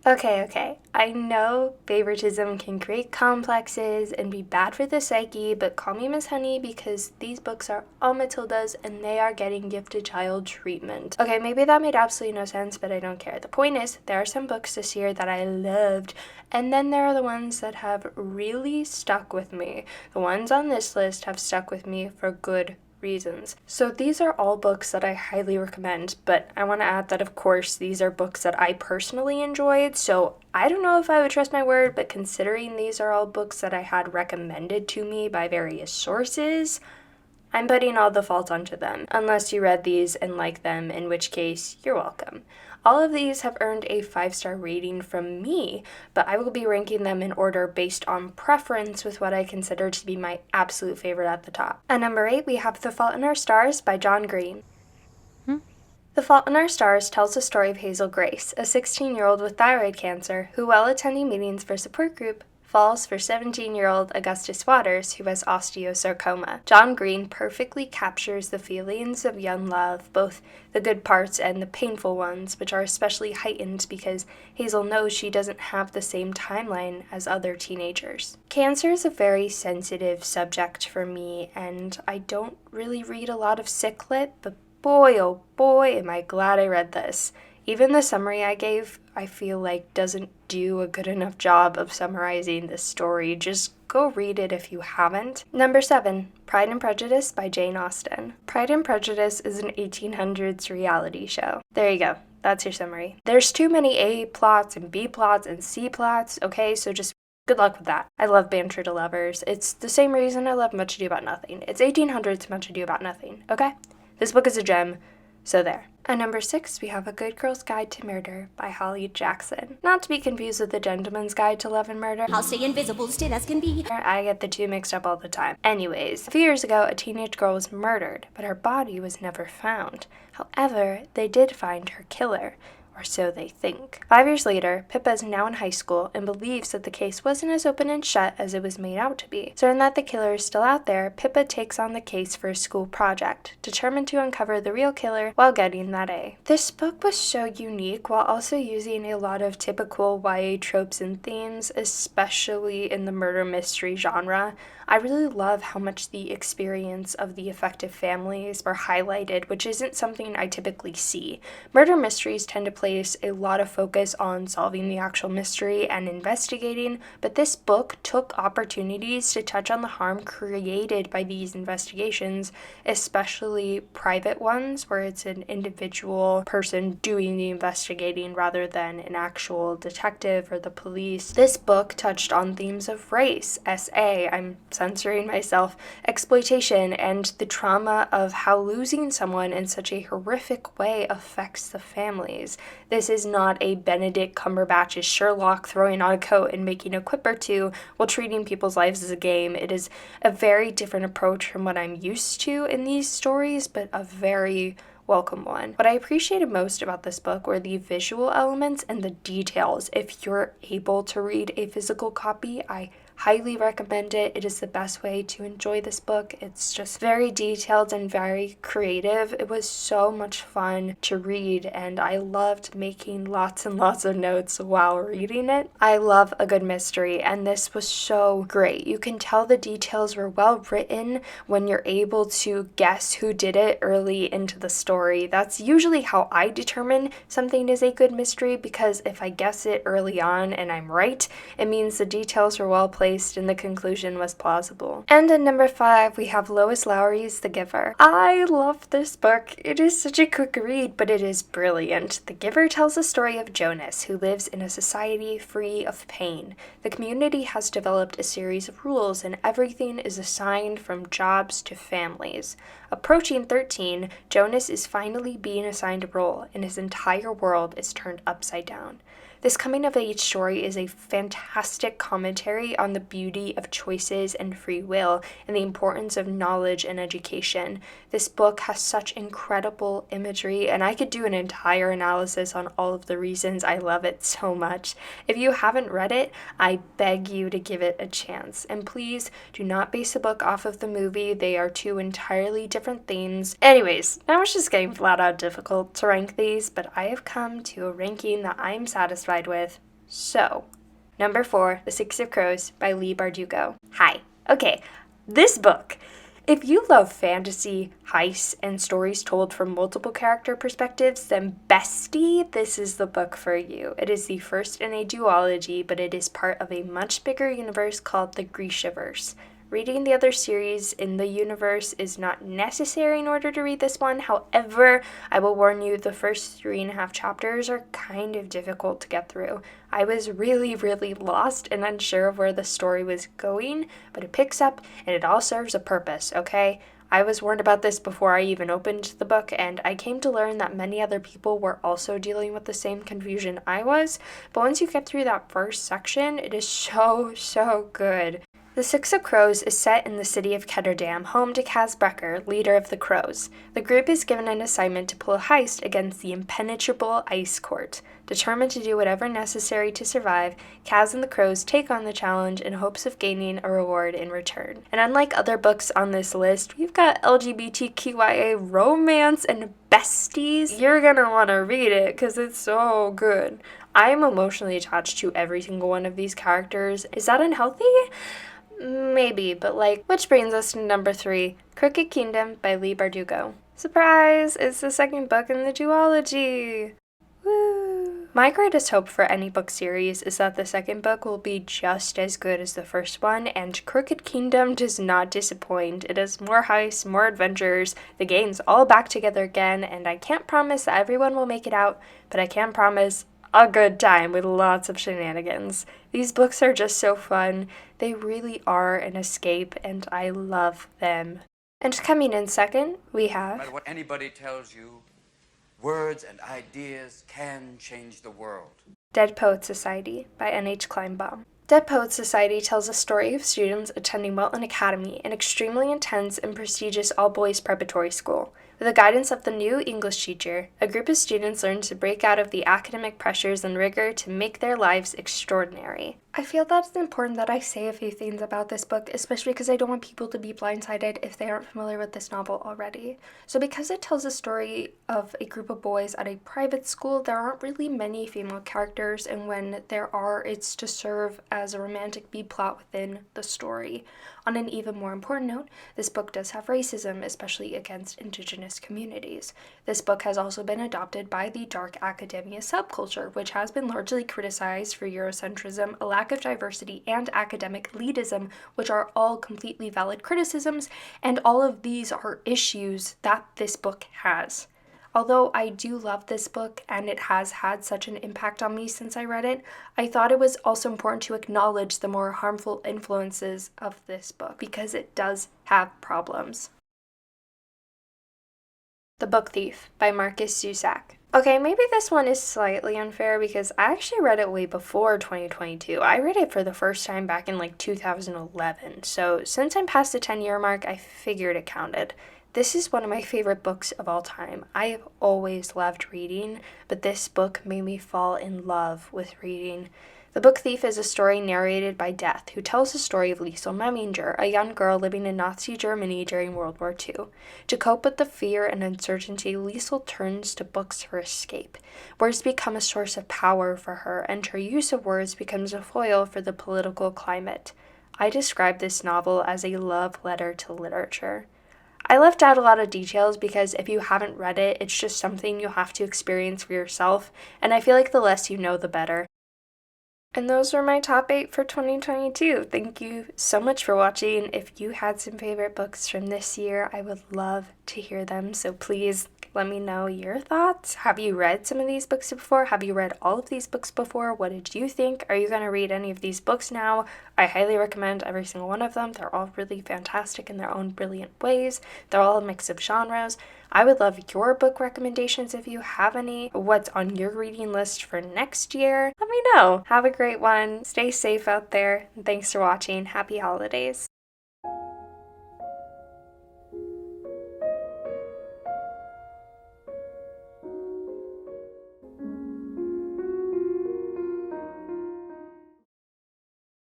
Okay. I know favoritism can create complexes and be bad for the psyche, but call me Miss Honey because these books are all Matilda's and they are getting gifted child treatment. Okay, maybe that made absolutely no sense, but I don't care. The point is, there are some books this year that I loved, and then there are the ones that have really stuck with me. The ones on this list have stuck with me for good reasons. So these are all books that I highly recommend, but I want to add that of course these are books that I personally enjoyed, so I don't know if I would trust my word, but considering these are all books that I had recommended to me by various sources, I'm putting all the fault onto them, unless you read these and like them, in which case, you're welcome. All of these have earned a 5-star rating from me, but I will be ranking them in order based on preference with what I consider to be my absolute favorite at the top. At number 8, we have The Fault in Our Stars by John Green. The Fault in Our Stars tells the story of Hazel Grace, a 16-year-old with thyroid cancer who, while attending meetings for a support group, falls for 17-year-old Augustus Waters, who has osteosarcoma. John Green perfectly captures the feelings of young love, both the good parts and the painful ones, which are especially heightened because Hazel knows she doesn't have the same timeline as other teenagers. Cancer is a very sensitive subject for me, and I don't really read a lot of sick lit, but boy, oh boy, am I glad I read this. Even the summary I gave, I feel like doesn't do a good enough job of summarizing this story. Just go read it if you haven't. Number 7, Pride and Prejudice by Jane Austen. Pride and Prejudice is an 1800s reality show. There you go. That's your summary. There's too many A plots and B plots and C plots, okay? So just good luck with that. I love banter to lovers. It's the same reason I love Much Ado About Nothing. It's 1800s Much Ado About Nothing, okay? This book is a gem. So there. At number 6, we have A Good Girl's Guide to Murder by Holly Jackson. Not to be confused with The Gentleman's Guide to Love and Murder. I'll stay invisible, still as can be. I get the two mixed up all the time. Anyways, a few years ago, a teenage girl was murdered, but her body was never found. However, they did find her killer. Or so they think. 5 years later, Pippa is now in high school and believes that the case wasn't as open and shut as it was made out to be. Certain that the killer is still out there, Pippa takes on the case for a school project, determined to uncover the real killer while getting that A. This book was so unique while also using a lot of typical YA tropes and themes, especially in the murder mystery genre. I really love how much the experience of the affected families were highlighted, which isn't something I typically see. Murder mysteries tend to place a lot of focus on solving the actual mystery and investigating, but this book took opportunities to touch on the harm created by these investigations, especially private ones where it's an individual person doing the investigating rather than an actual detective or the police. This book touched on themes of race, I'm censoring myself, exploitation, and the trauma of how losing someone in such a horrific way affects the families. This is not a Benedict Cumberbatch's Sherlock throwing on a coat and making a quip or two while treating people's lives as a game. It is a very different approach from what I'm used to in these stories, but a very welcome one. What I appreciated most about this book were the visual elements and the details. If you're able to read a physical copy, I highly recommend it. It is the best way to enjoy this book. It's just very detailed and very creative. It was so much fun to read, and I loved making lots and lots of notes while reading it. I love a good mystery, and this was so great. You can tell the details were well written when you're able to guess who did it early into the story. That's usually how I determine something is a good mystery, because if I guess it early on and I'm right, it means the details were well placed and the conclusion was plausible. And at number 5, we have Lois Lowry's The Giver. I love this book. It is such a quick read, but it is brilliant. The Giver tells the story of Jonas, who lives in a society free of pain. The community has developed a series of rules, and everything is assigned from jobs to families. Approaching 13, Jonas is finally being assigned a role, and his entire world is turned upside down. This coming-of-age story is a fantastic commentary on the beauty of choices and free will and the importance of knowledge and education. This book has such incredible imagery, and I could do an entire analysis on all of the reasons I love it so much. If you haven't read it, I beg you to give it a chance. And please do not base the book off of the movie. They are two entirely different things. Anyways, now it's just getting flat out difficult to rank these, but I have come to a ranking that I'm satisfied with. So, number 4, The Six of Crows by Leigh Bardugo. Hi. Okay, this book. If you love fantasy, heists, and stories told from multiple character perspectives, then bestie, this is the book for you. It is the first in a duology, but it is part of a much bigger universe called the Grishaverse. Reading the other series in the universe is not necessary in order to read this one. However, I will warn you, the first 3.5 chapters are kind of difficult to get through. I was really lost and unsure of where the story was going, but it picks up and it all serves a purpose, okay? I was warned about this before I even opened the book, and I came to learn that many other people were also dealing with the same confusion I was, but once you get through that first section, it is so good. The Six of Crows is set in the city of Ketterdam, home to Kaz Brecker, leader of the Crows. The group is given an assignment to pull a heist against the impenetrable Ice Court. Determined to do whatever necessary to survive, Kaz and the Crows take on the challenge in hopes of gaining a reward in return. And unlike other books on this list, we've got LGBTQIA romance and besties. You're gonna want to read it because it's so good. I am emotionally attached to every single one of these characters. Is that unhealthy? Maybe, but which brings us to number 3, Crooked Kingdom by Leigh Bardugo. Surprise! It's the second book in the duology! Woo! My greatest hope for any book series is that the second book will be just as good as the first one, and Crooked Kingdom does not disappoint. It has more heists, more adventures, the gang's all back together again, and I can't promise that everyone will make it out, but I can promise a good time with lots of shenanigans. These books are just so fun. They really are an escape, and I love them. And coming in second, we have... No matter what anybody tells you, words and ideas can change the world. Dead Poets Society by N.H. Kleinbaum. Dead Poets Society tells a story of students attending Welton Academy, an extremely intense and prestigious all-boys preparatory school. With the guidance of the new English teacher, a group of students learn to break out of the academic pressures and rigor to make their lives extraordinary. I feel that it's important that I say a few things about this book, especially because I don't want people to be blindsided if they aren't familiar with this novel already. So because it tells a story of a group of boys at a private school, there aren't really many female characters, and when there are, it's to serve as a romantic B-plot within the story. On an even more important note, this book does have racism, especially against Indigenous communities. This book has also been adopted by the dark academia subculture, which has been largely criticized for Eurocentrism, a lack of diversity, and academic elitism, which are all completely valid criticisms, and all of these are issues that this book has. Although I do love this book and it has had such an impact on me since I read it, I thought it was also important to acknowledge the more harmful influences of this book because it does have problems. The Book Thief by Markus Zusak. Okay, maybe this one is slightly unfair because I actually read it way before 2022. I read it for the first time back in 2011, so since I'm past the 10-year mark, I figured it counted. This is one of my favorite books of all time. I have always loved reading, but this book made me fall in love with reading. The Book Thief is a story narrated by Death, who tells the story of Liesel Memminger, a young girl living in Nazi Germany during World War II. To cope with the fear and uncertainty, Liesel turns to books for escape. Words become a source of power for her, and her use of words becomes a foil for the political climate. I describe this novel as a love letter to literature. I left out a lot of details because if you haven't read it, it's just something you'll have to experience for yourself, and I feel like the less you know, the better. And those were my top 8 for 2022. Thank you so much for watching. If you had some favorite books from this year, I would love to hear them, so please let me know your thoughts. Have you read some of these books before? Have you read all of these books before? What did you think? Are you going to read any of these books now? I highly recommend every single one of them. They're all really fantastic in their own brilliant ways. They're all a mix of genres. I would love your book recommendations if you have any. What's on your reading list for next year? Let me know. Have a great one. Stay safe out there. And thanks for watching. Happy holidays.